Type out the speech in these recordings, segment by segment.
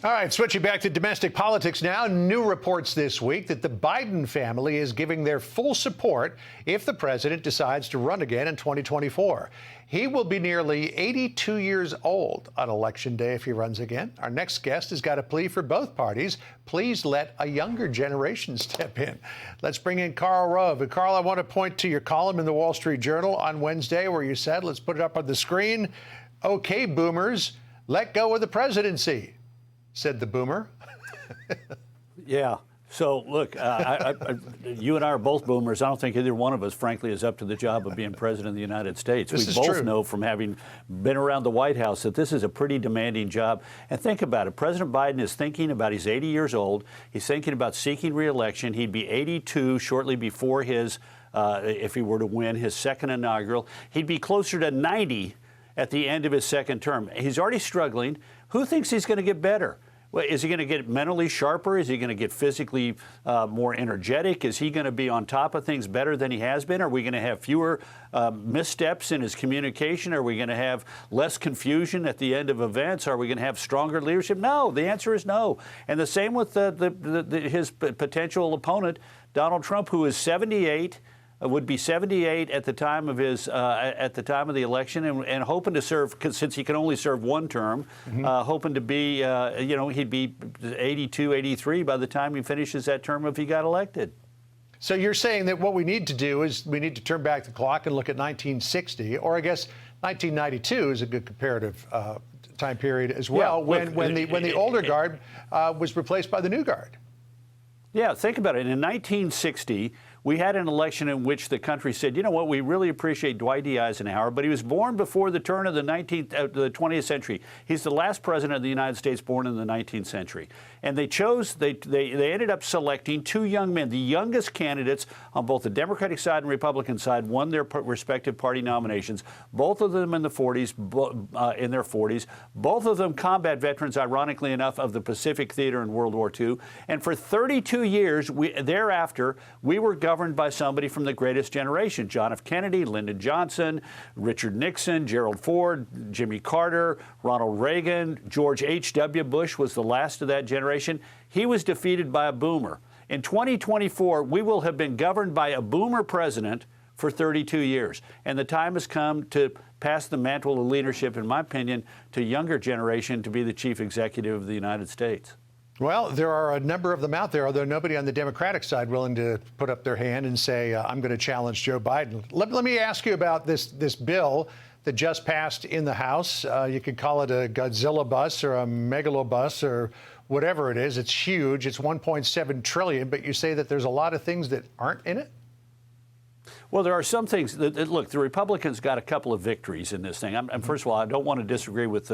All right, switching back to domestic politics now. New reports this week that the Biden family is giving their full support if the president decides to run again in 2024. He will be nearly 82 years old on Election Day if he runs again. Our next guest has got a plea for both parties. Please let a younger generation step in. Let's bring in Karl Rove. And Karl, I want to point to your column in the Wall Street Journal on Wednesday where you said, let's put it up on the screen, "Okay, boomers, let go of the presidency," said the boomer. Yeah. So, look, you and I are both boomers. I don't think either one of us, frankly, is up to the job of being president of the United States. We both know from having been around the White House that this is a pretty demanding job. And think about it. President Biden is thinking about, he's 80 years old. He's thinking about seeking re-election. He'd be 82 shortly before his, if he were to win, his second inaugural. He'd be closer to 90 at the end of his second term. He's already struggling. Who thinks he's going to get better? Well, is he going to get mentally sharper? Is he going to get physically more energetic? Is he going to be on top of things better than he has been? Are we going to have fewer missteps in his communication? Are we going to have less confusion at the end of events? Are we going to have stronger leadership? No, the answer is no. And the same with his potential opponent, Donald Trump, who is 78. Would be 78 at the time of his at the time of the election, and hoping to serve, since he can only serve one term, hoping to be he'd be 82, 83 by the time he finishes that term if he got elected. So you're saying that what we need to do is we need to turn back the clock and look at 1960, or I guess 1992 is a good comparative time period as well, yeah, when the older guard was replaced by the new guard. Yeah, think about it. In 1960, we had an election in which the country said, you know what, we really appreciate Dwight D. Eisenhower, but he was born before the turn of the 20th century. He's the last president of the United States born in the 19th century. And they ended up selecting two young men, the youngest candidates on both the Democratic side and Republican side, won their respective party nominations, both of them in the 40s, in their 40s, both of them combat veterans, ironically enough, of the Pacific Theater in World War II. And for 32 years thereafter, we were governed by somebody from the greatest generation: John F. Kennedy, Lyndon Johnson, Richard Nixon, Gerald Ford, Jimmy Carter, Ronald Reagan. George H.W. Bush was the last of that generation. He was defeated by a boomer. In 2024, we will have been governed by a boomer president for 32 years. And the time has come to pass the mantle of leadership, in my opinion, to a younger generation to be the chief executive of the United States. Well, there are a number of them out there, although nobody on the Democratic side willing to put up their hand and say, I'm going to challenge Joe Biden. Let me ask you about this bill that just passed in the House. You could call it a Godzilla bus or a megalobus or whatever it is. It's huge. It's $1.7 trillion, but you say that there's a lot of things that aren't in it? Well, there are some things that look, the Republicans got a couple of victories in this thing. First of all, I don't want to disagree with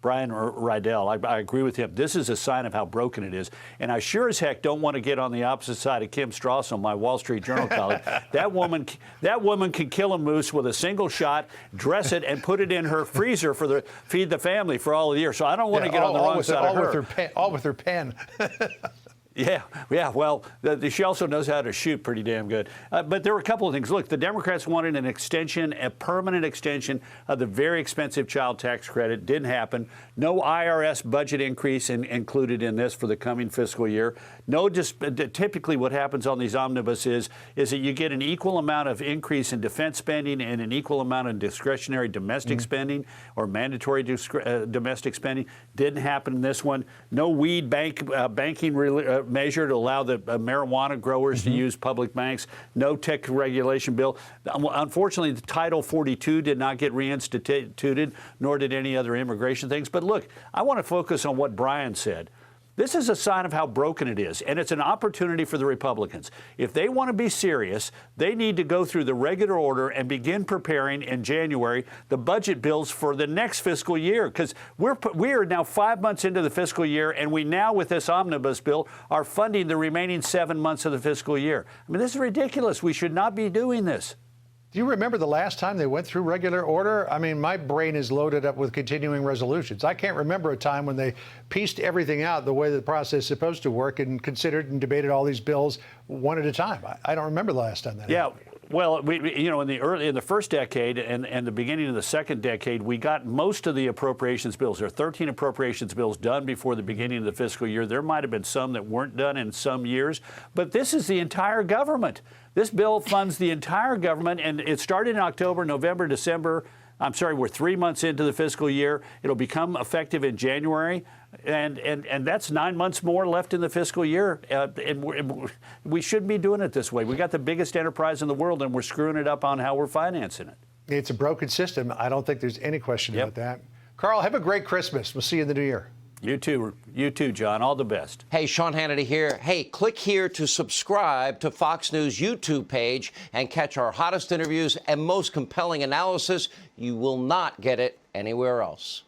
Brian Rydell. I agree with him. This is a sign of how broken it is. And I sure as heck don't want to get on the opposite side of Kim Strassel, my Wall Street Journal colleague. That woman can kill a moose with a single shot, dress it, and put it in her freezer for feed the family for all of the year. So I don't want to get on the wrong side of her. All with her pen. Yeah. Well, she also knows how to shoot pretty damn good. But there were a couple of things. Look, the Democrats wanted an extension, a permanent extension of the very expensive child tax credit. Didn't happen. No IRS budget increase included in this for the coming fiscal year. No, typically what happens on these omnibuses is that you get an equal amount of increase in defense spending and an equal amount of discretionary domestic spending or mandatory domestic spending. Didn't happen in this one. No weed banking measure to allow the marijuana growers to use public banks. No tech regulation bill. Unfortunately, the Title 42 did not get reinstituted, nor did any other immigration things. But look, I want to focus on what Brian said. This is a sign of how broken it is, and it's an opportunity for the Republicans. If they want to be serious, they need to go through the regular order and begin preparing in January the budget bills for the next fiscal year, because we are now 5 months into the fiscal year, and we now, with this omnibus bill, are funding the remaining 7 months of the fiscal year. I mean, this is ridiculous. We should not be doing this. Do you remember the last time they went through regular order? I mean, my brain is loaded up with continuing resolutions. I can't remember a time when they pieced everything out the way the process is supposed to work and considered and debated all these bills one at a time. I don't remember the last time that happened. Well, in the first decade and the beginning of the second decade, we got most of the appropriations bills. There are 13 appropriations bills done before the beginning of the fiscal year. There might have been some that weren't done in some years, but this is the entire government. This bill funds the entire government, and it started in October, November, December. I'm sorry, we're 3 months into the fiscal year. It'll become effective in January, and that's 9 months more left in the fiscal year. And we shouldn't be doing it this way. We got the biggest enterprise in the world, and we're screwing it up on how we're financing it. It's a broken system. I don't think there's any question about that. Carl, have a great Christmas. We'll see you in the new year. You too, John. All the best. Hey, Sean Hannity here. Hey, click here to subscribe to Fox News YouTube page and catch our hottest interviews and most compelling analysis. You will not get it anywhere else.